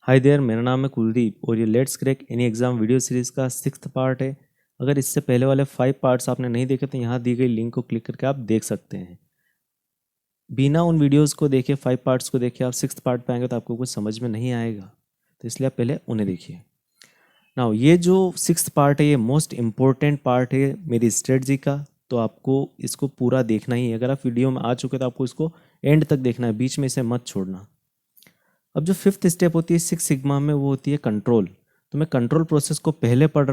Hi there, मेरा नाम है कुलदीप और ये let's crack any exam video series का 6th पार्ट है। अगर इससे पहले वाले 5 पार्ट्स आपने नहीं देखे तो यहाँ दी गई लिंक को क्लिक करके आप देख सकते हैं। बिना उन वीडियोस को देखे 5 पार्ट्स को देखे आप 6th पार्ट पे आएंगे तो आपको कुछ समझ में नहीं आएगा, तो इसलिए आप पहले उन्हें देखिए। नाउ ये जो 6th पार्ट है ये मोस्ट इम्पोर्टेंट पार्ट है मेरी स्ट्रेटजी का, तो आपको इसको पूरा देखना ही है। अगर आप वीडियो में आ चुके तो आपको इसको एंड तक देखना है, बीच में इसे मत छोड़ना। अब जो 5th स्टेप होती है 6 सिग्मा में वो होती है कंट्रोल। तो मैं कंट्रोल प्रोसेस को पहले पढ़ा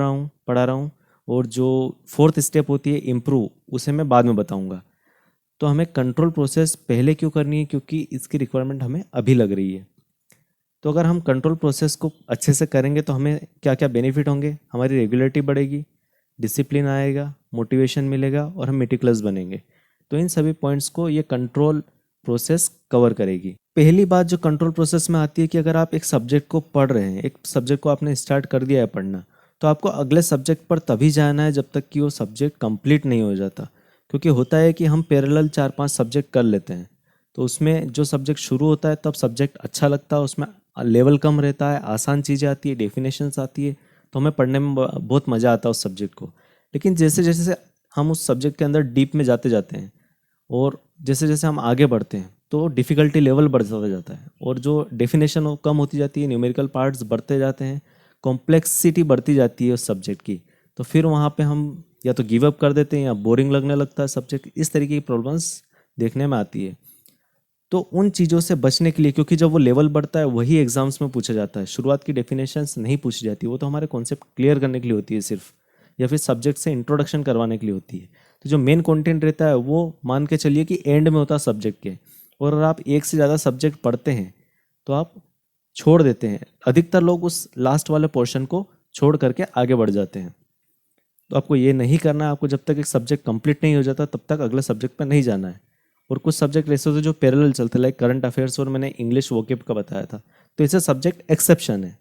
रहा हूँ और जो 4th स्टेप होती है इम्प्रूव उसे मैं बाद में बताऊँगा। तो हमें कंट्रोल प्रोसेस पहले क्यों करनी है, क्योंकि इसकी रिक्वायरमेंट हमें अभी लग रही है। तो अगर हम कंट्रोल प्रोसेस को अच्छे से करेंगे तो हमें क्या क्या बेनिफिट होंगे, हमारी रेगुलरिटी बढ़ेगी, डिसिप्लिन आएगा, मोटिवेशन मिलेगा और हम मेटिकुलस बनेंगे। तो इन सभी पॉइंट्स को ये कंट्रोल प्रोसेस कवर करेगी। पहली बात जो कंट्रोल प्रोसेस में आती है कि अगर आप एक सब्जेक्ट को पढ़ रहे हैं, एक सब्जेक्ट को आपने स्टार्ट कर दिया है पढ़ना, तो आपको अगले सब्जेक्ट पर तभी जाना है जब तक कि वो सब्जेक्ट कंप्लीट नहीं हो जाता। क्योंकि होता है कि हम पैरेलल 4-5 सब्जेक्ट कर लेते हैं, तो उसमें जो सब्जेक्ट शुरू होता है तब सब्जेक्ट अच्छा लगता है, उसमें लेवल कम रहता है, आसान चीज़ें आती है, डेफिनेशंस आती है, तो हमें पढ़ने में बहुत मज़ा आता है उस सब्जेक्ट को। लेकिन जैसे जैसे हम उस सब्जेक्ट के अंदर डीप में जाते जाते हैं और जैसे जैसे हम आगे बढ़ते हैं तो डिफ़िकल्टी लेवल बढ़ता जाता है और जो डेफिनेशन वो कम होती जाती है, न्यूमेरिकल पार्ट्स बढ़ते जाते हैं, कॉम्प्लेक्सिटी बढ़ती जाती है उस सब्जेक्ट की। तो फिर वहाँ पे हम या तो गिव अप कर देते हैं या बोरिंग लगने लगता है सब्जेक्ट। इस तरीके की प्रॉब्लम्स देखने में आती है। तो उन चीज़ों से बचने के लिए, क्योंकि जब वो लेवल बढ़ता है वही एग्जाम्स में पूछा जाता है, शुरुआत की डेफिनेशंस नहीं पूछी जाती, वो तो हमारे कॉन्सेप्ट क्लियर करने के लिए होती है सिर्फ, या फिर सब्जेक्ट से इंट्रोडक्शन करवाने के लिए होती है। तो जो मेन कंटेंट रहता है वो मान के चलिए कि एंड में होता है सब्जेक्ट के। और अगर आप एक से ज़्यादा सब्जेक्ट पढ़ते हैं तो आप छोड़ देते हैं, अधिकतर लोग उस लास्ट वाले पोर्शन को छोड़ करके आगे बढ़ जाते हैं। तो आपको ये नहीं करना है। आपको जब तक एक सब्जेक्ट कंप्लीट नहीं हो जाता तब तक अगले सब्जेक्ट पर नहीं जाना है। और कुछ सब्जेक्ट ऐसे होते हैं जो पैरेलल चलते, लाइक करंट अफेयर्स और मैंने इंग्लिश वोकेब का बताया था, तो ऐसे सब्जेक्ट एक्सेप्शन है।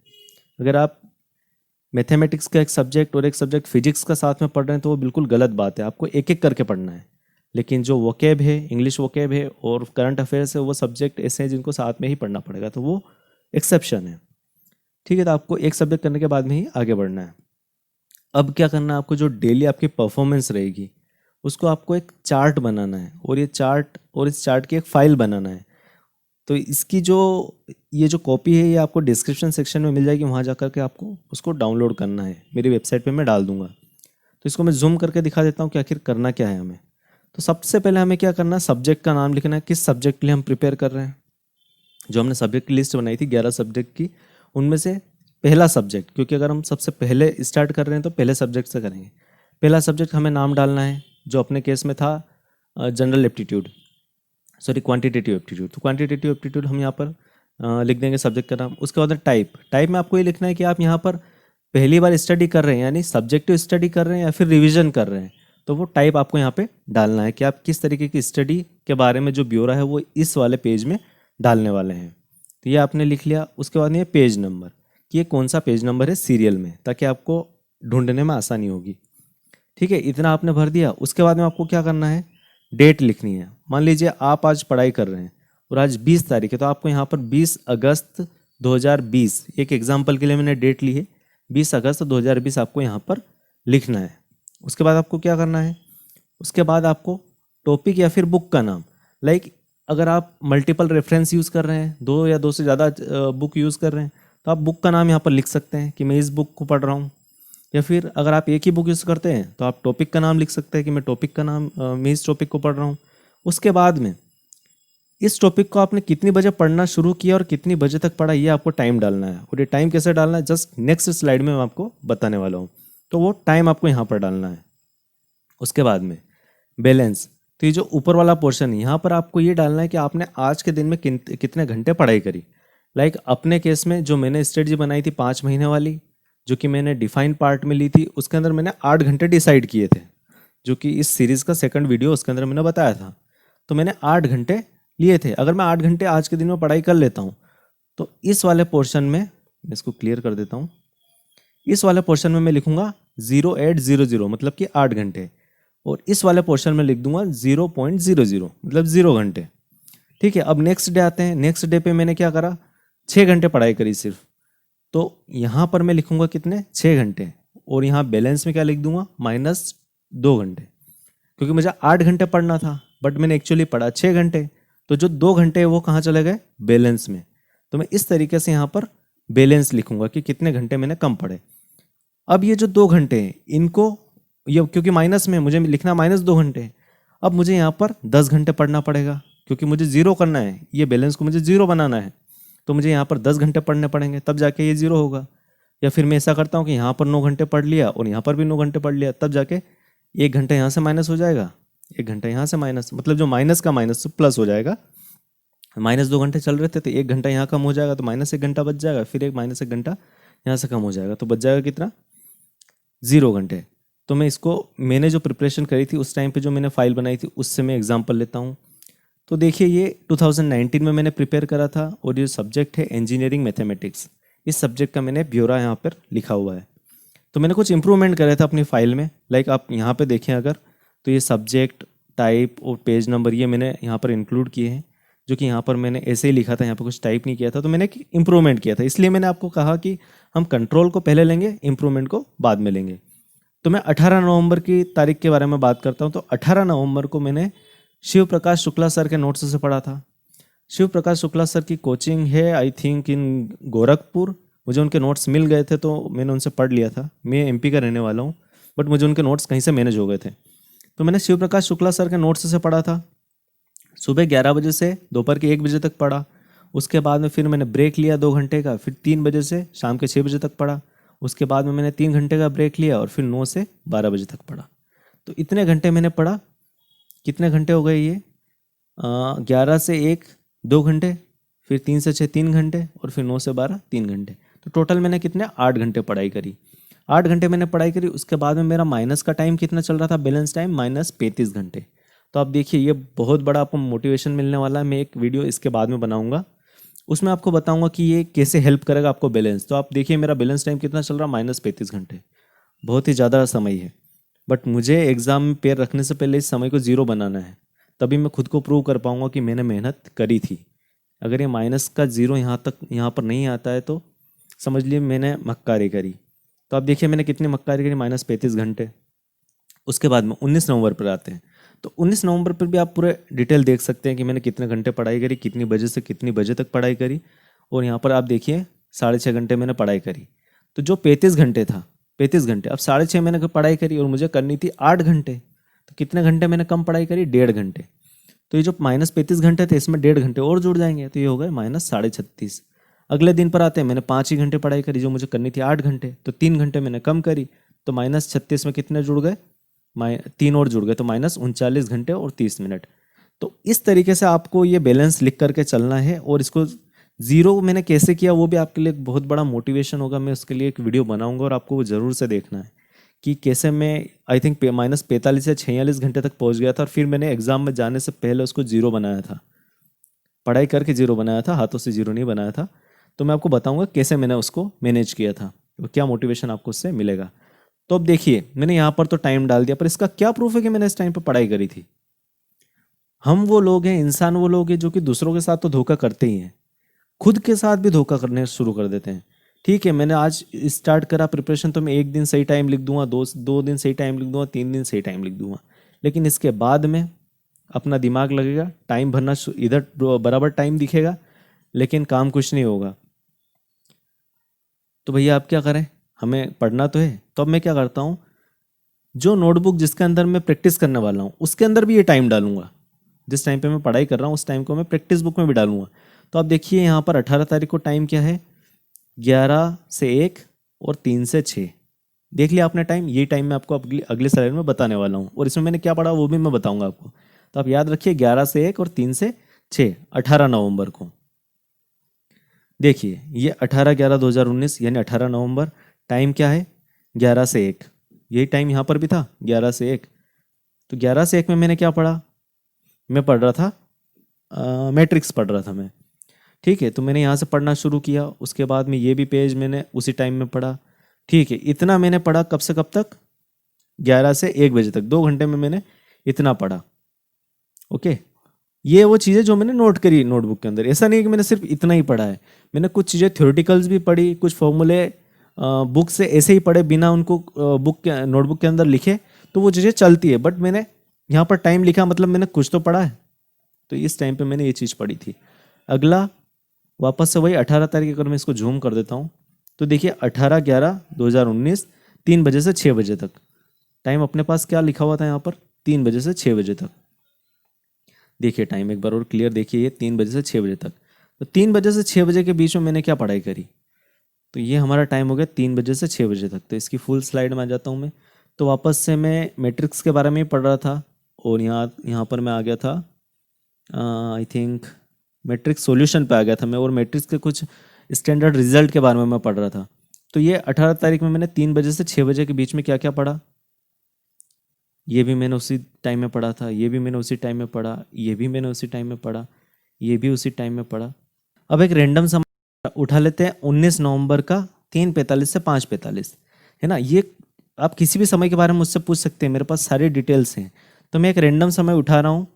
अगर आप मैथमेटिक्स का एक सब्जेक्ट और एक सब्जेक्ट फिजिक्स का साथ में पढ़ रहे हैं तो वो बिल्कुल गलत बात है, आपको एक एक करके पढ़ना है। लेकिन जो वोकेब है, इंग्लिश वोकेब है और करंट अफेयर्स है, वो सब्जेक्ट ऐसे हैं जिनको साथ में ही पढ़ना पड़ेगा, तो वो एक्सेप्शन है। ठीक है, तो आपको एक सब्जेक्ट करने के बाद में ही आगे बढ़ना है। अब क्या करना है, आपको जो डेली आपकी परफॉर्मेंस रहेगी उसको आपको एक चार्ट बनाना है और इस चार्ट की एक फाइल बनाना है। तो इसकी जो ये जो कॉपी है ये आपको डिस्क्रिप्शन सेक्शन में मिल जाएगी, वहाँ जा कर के आपको उसको डाउनलोड करना है, मेरी वेबसाइट पे मैं डाल दूंगा। तो इसको मैं जूम करके दिखा देता हूँ कि आखिर करना क्या है हमें। तो सबसे पहले हमें क्या करना है, सब्जेक्ट का नाम लिखना है, किस सब्जेक्ट के लिए हम प्रिपेयर कर रहे हैं। जो हमने सब्जेक्ट की लिस्ट बनाई थी 11 सब्जेक्ट की, उनमें से पहला सब्जेक्ट, क्योंकि अगर हम सबसे पहले स्टार्ट कर रहे हैं तो पहले सब्जेक्ट से करेंगे। पहला सब्जेक्ट हमें नाम डालना है, जो अपने केस में था general aptitude, sorry quantitative aptitude. तो क्वांटिटेटिव एप्टीट्यूड हम यहाँ पर लिख देंगे सब्जेक्ट का नाम। उसके बाद टाइप में आपको ये लिखना है कि आप यहाँ पर पहली बार स्टडी कर रहे हैं, यानी सब्जेक्टिव स्टडी कर रहे हैं या फिर रिवीजन कर रहे हैं। तो वो टाइप आपको यहाँ पे डालना है कि आप किस तरीके की स्टडी के बारे में जो ब्यौरा है वो इस वाले पेज में डालने वाले हैं। तो ये आपने लिख लिया। उसके बाद ये पेज नंबर, कि ये कौन सा पेज नंबर है सीरियल में, ताकि आपको ढूंढने में आसानी होगी। ठीक है, इतना आपने भर दिया। उसके बाद में आपको क्या करना है, डेट लिखनी है। मान लीजिए आप आज पढ़ाई कर रहे हैं और आज 20 तारीख है, तो आपको यहाँ पर 20 अगस्त 2020, एक एग्जाम्पल के लिए मैंने डेट ली है, 20 अगस्त 2020 आपको यहाँ पर लिखना है। उसके बाद आपको क्या करना है, उसके बाद आपको टॉपिक या फिर बुक का नाम, लाइक अगर आप मल्टीपल रेफरेंस यूज़ कर रहे हैं, दो या दो से ज़्यादा बुक यूज़ कर रहे हैं, तो आप बुक का नाम यहाँ पर लिख सकते हैं कि मैं इस बुक को पढ़ रहा हूँ। या फिर अगर आप एक ही बुक यूज़ करते हैं तो आप टॉपिक का नाम लिख सकते हैं कि मैं इस टॉपिक को पढ़ रहा हूँ। उसके बाद में इस टॉपिक को आपने कितनी बजे पढ़ना शुरू किया और कितनी बजे तक पढ़ा, ये आपको टाइम डालना है। और ये टाइम कैसे डालना है जस्ट नेक्स्ट स्लाइड में मैं आपको बताने वाला हूँ। तो वो टाइम आपको यहाँ पर डालना है। उसके बाद में बैलेंस, तो ये जो ऊपर वाला पोर्शन है यहाँ पर आपको ये डालना है कि आपने आज के दिन में कितने घंटे पढ़ाई करी। लाइक अपने केस में जो मैंने स्ट्रेटजी बनाई थी 5 महीने वाली, जो कि मैंने डिफाइन पार्ट में ली थी, उसके अंदर मैंने 8 घंटे डिसाइड किए थे, जो कि इस सीरीज़ का सेकंड वीडियो उसके अंदर मैंने बताया था। तो मैंने 8 घंटे लिए थे। अगर मैं 8 घंटे आज के दिन में पढ़ाई कर लेता हूँ तो इस वाले पोर्शन में, मैं इसको क्लियर कर देता हूँ, इस वाले पोर्शन में मैं लिखूंगा 0800, मतलब कि 8 घंटे, और इस वाले पोर्शन में लिख दूंगा 0.00, मतलब 0 घंटे। ठीक है, अब नेक्स्ट डे आते हैं। नेक्स्ट डे पे मैंने क्या करा, 6 घंटे पढ़ाई करी सिर्फ। तो यहाँ पर मैं लिखूंगा कितने, 6 घंटे, और यहाँ बैलेंस में क्या लिख दूंगा, -2 घंटे, क्योंकि मुझे 8 घंटे पढ़ना था बट मैंने एक्चुअली पढ़ा 6 घंटे। तो जो 2 घंटे है वो कहाँ चले गए, बैलेंस में। तो मैं इस तरीके से यहाँ पर बैलेंस लिखूंगा कि कितने घंटे मैंने कम पढ़े। अब ये जो 2 घंटे हैं इनको, ये क्योंकि माइनस में मुझे लिखना -2 घंटे, अब मुझे यहाँ पर 10 घंटे पढ़ना पड़ेगा क्योंकि मुझे ज़ीरो करना है, ये बैलेंस को मुझे ज़ीरो बनाना है। तो मुझे यहाँ पर 10 घंटे पढ़ने पड़ेंगे, तब जाके ये ज़ीरो होगा। या फिर मैं ऐसा करता हूँ कि यहाँ पर 9 घंटे पढ़ लिया और यहाँ पर भी 9 घंटे पढ़ लिया, तब जाके 1 घंटा यहाँ से माइनस हो जाएगा, 1 घंटा यहाँ से माइनस, मतलब जो माइनस का माइनस प्लस हो जाएगा। -2 घंटे चल रहे थे तो 1 घंटा यहाँ कम हो जाएगा, तो -1 घंटा बच जाएगा, फिर एक -1 घंटा यहाँ से कम हो जाएगा, तो बच जाएगा कितना, 0 घंटे। तो मैं इसको, मैंने जो प्रिपरेशन करी थी उस टाइम पे जो मैंने फाइल बनाई थी उससे मैं एग्जांपल लेता हूँ। तो देखिए ये 2019 में मैंने प्रिपेयर करा था और ये सब्जेक्ट है इंजीनियरिंग मैथमेटिक्स। इस सब्जेक्ट का मैंने ब्यौरा यहाँ पर लिखा हुआ है। तो मैंने कुछ इंप्रूवमेंट करे थे अपनी फाइल में, लाइक आप यहाँ पे देखें अगर, तो ये सब्जेक्ट, टाइप और पेज नंबर ये मैंने यहाँ पर इंक्लूड किए हैं, जो कि यहाँ पर मैंने ऐसे ही लिखा था, यहाँ पर कुछ टाइप नहीं किया था। तो मैंने एक इंप्रूवमेंट किया था, इसलिए मैंने आपको कहा कि हम कंट्रोल को पहले लेंगे, इंप्रूवमेंट को बाद में लेंगे। तो मैं 18 नवंबर की तारीख के बारे में बात करता हूँ। तो 18 नवंबर को मैंने शिव प्रकाश शुक्ला सर के नोट्स से पढ़ा था। शिव प्रकाश शुक्ला सर की कोचिंग है आई थिंक इन गोरखपुर, मुझे उनके नोट्स मिल गए थे तो मैंने उनसे पढ़ लिया था। मैं एमपी का रहने वाला हूँ बट मुझे उनके नोट्स कहीं से मैनेज हो गए थे। तो मैंने शिव प्रकाश शुक्ला सर के नोट्स से पढ़ा था। सुबह 11 बजे से दोपहर के 1 बजे तक पढ़ा। उसके बाद में फिर मैंने ब्रेक लिया 2 घंटे का, फिर 3 बजे से शाम के 6 बजे तक पढ़ा। उसके बाद में मैंने 3 घंटे का ब्रेक लिया और फिर 9 से 12 बजे तक पढ़ा। तो इतने घंटे मैंने पढ़ा। कितने घंटे हो गए ये, 11 से 1 2 घंटे, फिर 3 से 6 3 घंटे और फिर 9 से 12 3 घंटे। तो टोटल मैंने कितने, 8 घंटे पढ़ाई करी। 8 घंटे मैंने पढ़ाई करी। उसके बाद में मेरा माइनस का टाइम कितना चल रहा था, बैलेंस टाइम -35 घंटे। तो आप देखिए ये बहुत बड़ा आपको मोटिवेशन मिलने वाला है। मैं एक वीडियो इसके बाद में बनाऊंगा, उसमें आपको बताऊंगा कि ये कैसे हेल्प करेगा आपको बैलेंस। तो आप देखिए मेरा बैलेंस टाइम कितना चल रहा है, -35 घंटे। बहुत ही ज़्यादा समय है, बट मुझे एग्ज़ाम में पैर रखने से पहले इस समय को ज़ीरो बनाना है, तभी मैं खुद को प्रूव कर पाऊंगा कि मैंने मेहनत करी थी। अगर ये माइनस का ज़ीरो यहाँ पर नहीं आता है तो समझ लिए मैंने मक्कारी करी। तो आप देखिए मैंने कितनी मक्कारी करी, -35 घंटे। उसके बाद में 19 नवंबर पर आते हैं। तो 19 नवंबर पर भी आप पूरे डिटेल देख सकते हैं कि मैंने कितने घंटे पढ़ाई करी, कितनी बजे से कितनी बजे तक पढ़ाई करी। और यहाँ पर आप देखिए 6.5 घंटे मैंने पढ़ाई करी। तो जो 35 घंटे था, 35 घंटे, अब 6.5 मैंने पढ़ाई करी और मुझे करनी थी 8 घंटे। तो कितने घंटे मैंने कम पढ़ाई करी, 1.5 घंटे। तो ये जो -35 घंटे थे इसमें 1.5 घंटे और जुड़ जाएंगे, तो ये हो गए -36.5। अगले दिन पर आते हैं, मैंने 5 ही घंटे पढ़ाई करी, जो मुझे करनी थी 8 घंटे, तो 3 घंटे मैंने कम करी। तो -36 में कितने जुड़ गए, 3 और जुड़ गए, तो -39 घंटे और 30 मिनट। तो इस तरीके से आपको ये बैलेंस लिख करके चलना है। और इसको ज़ीरो मैंने कैसे किया वो भी आपके लिए एक बहुत बड़ा मोटिवेशन होगा। मैं उसके लिए एक वीडियो बनाऊंगा और आपको वो ज़रूर से देखना है कि कैसे मैं आई थिंक -45 या 46 घंटे तक पहुंच गया था। और फिर मैंने एग्ज़ाम में जाने से पहले उसको ज़ीरो बनाया था, पढ़ाई करके ज़ीरो बनाया था, हाथों से ज़ीरो नहीं बनाया था। तो मैं आपको बताऊंगा कैसे मैंने उसको मैनेज किया था, तो क्या मोटिवेशन आपको उससे मिलेगा। तो अब देखिए मैंने यहाँ पर तो टाइम डाल दिया, पर इसका क्या प्रूफ है कि मैंने इस टाइम पर पढ़ाई करी थी। हम वो लोग हैं, इंसान वो लोग हैं जो कि दूसरों के साथ तो धोखा करते ही हैं, खुद के साथ भी धोखा करने शुरू कर देते हैं। ठीक है, मैंने आज स्टार्ट करा प्रिपरेशन तो मैं 1 दिन सही टाइम लिख दूंगा, 2 दिन सही टाइम लिख दूंगा, 3 दिन सही टाइम लिख दूंगा, लेकिन इसके बाद में अपना दिमाग लगेगा, टाइम भरना, इधर बराबर टाइम दिखेगा लेकिन काम कुछ नहीं होगा। तो भैया आप क्या करें, हमें पढ़ना तो है। तो अब मैं क्या करता हूँ, जो नोटबुक जिसके अंदर मैं प्रैक्टिस करने वाला हूँ उसके अंदर भी ये टाइम डालूंगा। जिस टाइम पे मैं पढ़ाई कर रहा हूँ उस टाइम को मैं प्रैक्टिस बुक में भी डालूंगा। तो आप देखिए यहाँ पर 18 तारीख को टाइम क्या है, 11 से 1 और 3 से 6। देख लिया आपने टाइम, ये टाइम मैं आपको अगले स्लाइड में बताने वाला हूँ और इसमें मैंने क्या पढ़ा वो भी मैं बताऊंगा आपको। तो आप याद रखिए 11 से 1 और 3 से 6, 18 नवंबर को। देखिए ये 18/11/2019 यानी 18 नवंबर। टाइम क्या है, 11 से 1। यही टाइम यहाँ पर भी था, 11 से 1। तो 11 से 1 में मैंने क्या पढ़ा, मैं पढ़ रहा था मैट्रिक्स पढ़ रहा था मैं। ठीक है, तो मैंने यहाँ से पढ़ना शुरू किया। उसके बाद में ये भी पेज मैंने उसी टाइम में पढ़ा। ठीक है, इतना मैंने पढ़ा कब से कब तक, 11 से 1 बजे तक, 2 घंटे में मैंने इतना पढ़ा। ओके, ये वो चीज़ें जो मैंने नोट करी नोटबुक के अंदर। ऐसा नहीं है कि मैंने सिर्फ इतना ही पढ़ा है, मैंने कुछ चीज़ें थ्योरेटिकल्स भी पढ़ी, कुछ फॉर्मूले बुक से ऐसे ही पढ़े बिना उनको बुक के नोटबुक के अंदर लिखे, तो वो चीज़ें चलती है। बट मैंने यहाँ पर टाइम लिखा, मतलब मैंने कुछ तो पढ़ा है, तो इस टाइम पे मैंने ये चीज़ पढ़ी थी। अगला वापस से वही 18 तारीख, अगर मैं इसको जूम कर देता हूँ तो देखिए 18/11/2019 3 बजे से 6 बजे तक टाइम अपने पास क्या लिखा हुआ था यहाँ पर, 3 बजे से 6 बजे तक। देखिए टाइम एक बार और क्लियर देखिए, ये 3 बजे से 6 बजे तक। तो 3 बजे से 6 बजे के बीच में मैंने क्या पढ़ाई करी, तो ये हमारा टाइम हो गया 3 बजे से 6 बजे तक। तो इसकी फुल स्लाइड में आ जाता हूँ मैं। तो वापस से मैं मैट्रिक्स के बारे में ही पढ़ रहा था, और यहाँ पर मैं आ गया था, आई थिंक मैट्रिक्स सॉल्यूशन पे आ गया था मैं, और मैट्रिक्स के कुछ स्टैंडर्ड रिजल्ट के बारे में मैं पढ़ रहा था। तो ये 18 तारीख में मैंने 3 बजे से 6 बजे के बीच में क्या क्या पढ़ा, ये भी मैंने उसी टाइम में पढ़ा था, ये भी मैंने उसी टाइम में पढ़ा, ये भी मैंने उसी टाइम में पढ़ा, ये भी उसी टाइम में पढ़ा। अब एक रैंडम समय उठा लेते हैं 19 नवंबर का 3:45 से 5:45, है ना। ये आप किसी भी समय के बारे में मुझसे पूछ सकते हैं, मेरे पास सारी डिटेल्स हैं। तो मैं एक रैंडम समय उठा रहा हूँ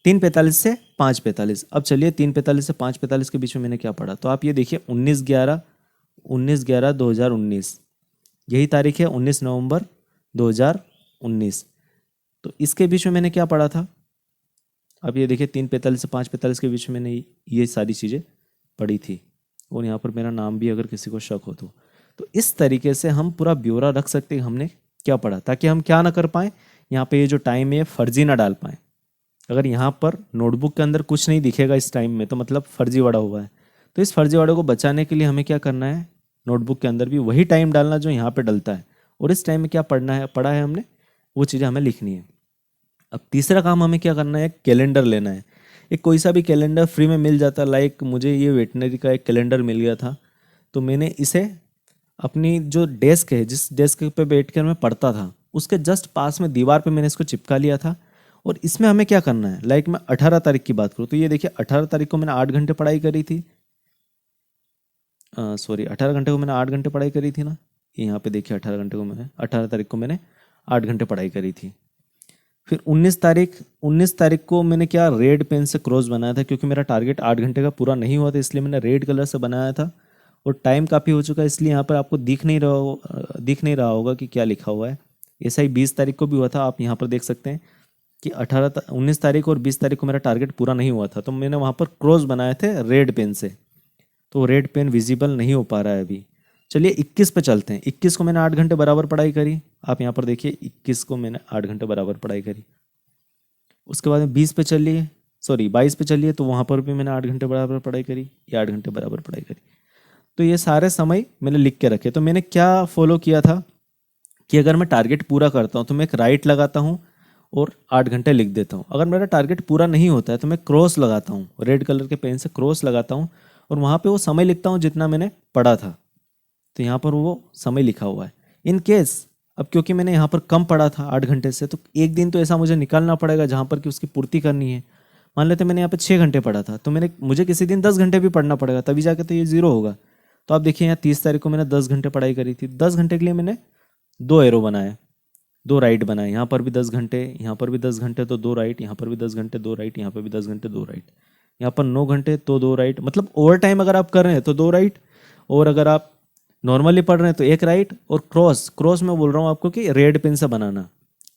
3:45 से 5:45। अब चलिए 3:45 से 5:45 के बीच में मैंने क्या पढ़ा, तो आप ये देखिए 19/11/2019 यही तारीख है, 19 नवंबर 2019। तो इसके बीच में मैंने क्या पढ़ा था, अब ये देखिए 3:45 से 5:45 के बीच में मैंने ये सारी चीज़ें पढ़ी थी, और यहाँ पर मेरा नाम भी अगर किसी को शक हो तो इस तरीके से हम पूरा ब्यौरा रख सकते हैं हमने क्या पढ़ा, ताकि हम क्या ना कर पाएँ, यहाँ पे ये जो टाइम है फर्जी ना डाल पाएँ। अगर यहाँ पर नोटबुक के अंदर कुछ नहीं दिखेगा इस टाइम में, तो मतलब फर्जीवाड़ा हुआ है। तो इस फर्जीवाड़े को बचाने के लिए हमें क्या करना है, नोटबुक के अंदर भी वही टाइम डालना जो यहाँ पे डलता है, और इस टाइम में क्या पढ़ा है हमने, वो चीज़ें हमें लिखनी है। अब तीसरा काम हमें क्या करना है, कैलेंडर लेना है। एक कोई सा भी कैलेंडर फ्री में मिल जाता, लाइक मुझे ये वेटनरी का एक कैलेंडर मिल गया था, तो मैंने इसे अपनी जो डेस्क है, जिस डेस्क पे बैठ कर मैं पढ़ता था, उसके जस्ट पास में दीवार पे मैंने इसको चिपका लिया था। और इसमें हमें क्या करना है, लाइक मैं 18 तारीख की बात करूँ तो ये देखिए 18 तारीख को मैंने 8 घंटे पढ़ाई करी थी, सॉरी 18 घंटे को मैंने 8 घंटे पढ़ाई करी थी ना, यहाँ पे देखिए 18 तारीख को मैंने 8 घंटे पढ़ाई करी थी। फिर 19 तारीख को मैंने क्या रेड पेन से क्रॉस बनाया था, क्योंकि मेरा टारगेट 8 घंटे का पूरा नहीं हुआ था, इसलिए मैंने रेड कलर से बनाया था। और टाइम काफ़ी हो चुका है, इसलिए यहाँ पर आपको दिख नहीं रहा होगा कि क्या लिखा हुआ है। ऐसा ही 20 तारीख को भी हुआ था, आप यहाँ पर देख सकते हैं कि 19 तारीख और 20 तारीख को मेरा टारगेट पूरा नहीं हुआ था, तो मैंने वहाँ पर क्रॉस बनाए थे रेड पेन से, तो रेड पेन विजिबल नहीं हो पा रहा है अभी। चलिए 21 पे चलते हैं। 21 को मैंने 8 घंटे बराबर पढ़ाई करी, आप यहाँ पर देखिए 21 को मैंने 8 घंटे बराबर पढ़ाई करी। उसके बाद में 20 पे चलिए, सॉरी 22 पे चलिए, तो वहाँ पर भी मैंने 8 घंटे बराबर पढ़ाई करी, या 8 घंटे बराबर पढ़ाई करी। तो ये सारे समय मैंने लिख के रखे। तो मैंने क्या फॉलो किया था कि अगर मैं टारगेट पूरा करता हूँ तो मैं एक राइट लगाता हूँ और 8 घंटे लिख देता हूँ। अगर मेरा टारगेट पूरा नहीं होता है तो मैं क्रॉस लगाता हूँ, रेड कलर के पेन से क्रॉस लगाता हूँ, और वहाँ पे वो समय लिखता हूँ जितना मैंने पढ़ा था। तो यहाँ पर वो समय लिखा हुआ है। इन केस अब क्योंकि मैंने यहाँ पर कम पढ़ा था 8 घंटे से, तो एक दिन तो ऐसा मुझे निकालना पड़ेगा जहाँ पर कि उसकी पूर्ति करनी है। मान लेते मैंने यहाँ पे 6 घंटे पढ़ा था, तो मुझे किसी दिन 10 घंटे भी पढ़ना पड़ेगा, तभी जाके तो ये जीरो होगा। तो आप देखिए यहाँ 30 तारीख को मैंने 10 घंटे पढ़ाई करी थी। 10 घंटे के लिए मैंने 2 एरो बनाए, 2 राइट बनाए, यहाँ पर भी 10 घंटे, यहाँ पर भी 10 घंटे तो 2 राइट, यहाँ पर भी 10 घंटे 2 राइट, यहाँ पर भी 10 घंटे 2 राइट, यहाँ पर 9 घंटे तो 2 राइट। मतलब ओवर टाइम अगर आप कर रहे हैं तो 2 राइट, और अगर आप नॉर्मली पढ़ रहे हैं तो 1 राइट। और क्रॉस मैं बोल रहा हूँ आपको कि रेड पेन से बनाना।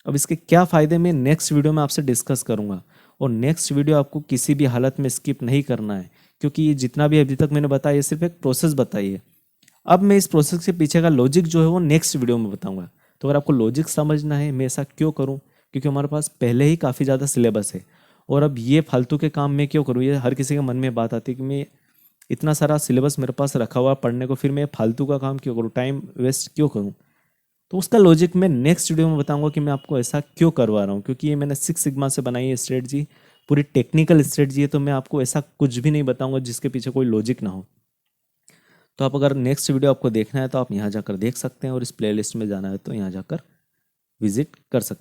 अब इसके क्या फ़ायदे मैं नेक्स्ट वीडियो में आपसे डिस्कस करूँगा, और नेक्स्ट वीडियो आपको किसी भी हालत में स्किप नहीं करना है, क्योंकि ये जितना भी अभी तक मैंने बताया ये सिर्फ एक प्रोसेस बताई है। अब मैं इस प्रोसेस के पीछे का लॉजिक जो है वो नेक्स्ट वीडियो में बताऊंगा। तो अगर आपको लॉजिक समझना है मैं ऐसा क्यों करूं, क्योंकि हमारे पास पहले ही काफ़ी ज़्यादा सिलेबस है, और अब ये फालतू के काम मैं क्यों करूं, ये हर किसी के मन में बात आती है कि मैं इतना सारा सिलेबस मेरे पास रखा हुआ पढ़ने को, फिर मैं फालतू का काम क्यों करूँ, टाइम वेस्ट क्यों करूँ। तो उसका लॉजिक मैं नेक्स्ट वीडियो में बताऊंगा कि मैं आपको ऐसा क्यों करवा रहा हूँ, क्योंकि ये मैंने 6 सिग्मा से बनाई है स्ट्रेटजी, पूरी टेक्निकल स्ट्रेटजी है। तो मैं आपको ऐसा कुछ भी नहीं बताऊंगा जिसके पीछे कोई लॉजिक ना हो। तो आप अगर नेक्स्ट वीडियो आपको देखना है तो आप यहाँ जाकर देख सकते हैं, और इस प्लेलिस्ट में जाना है तो यहाँ जाकर विजिट कर सकते हैं।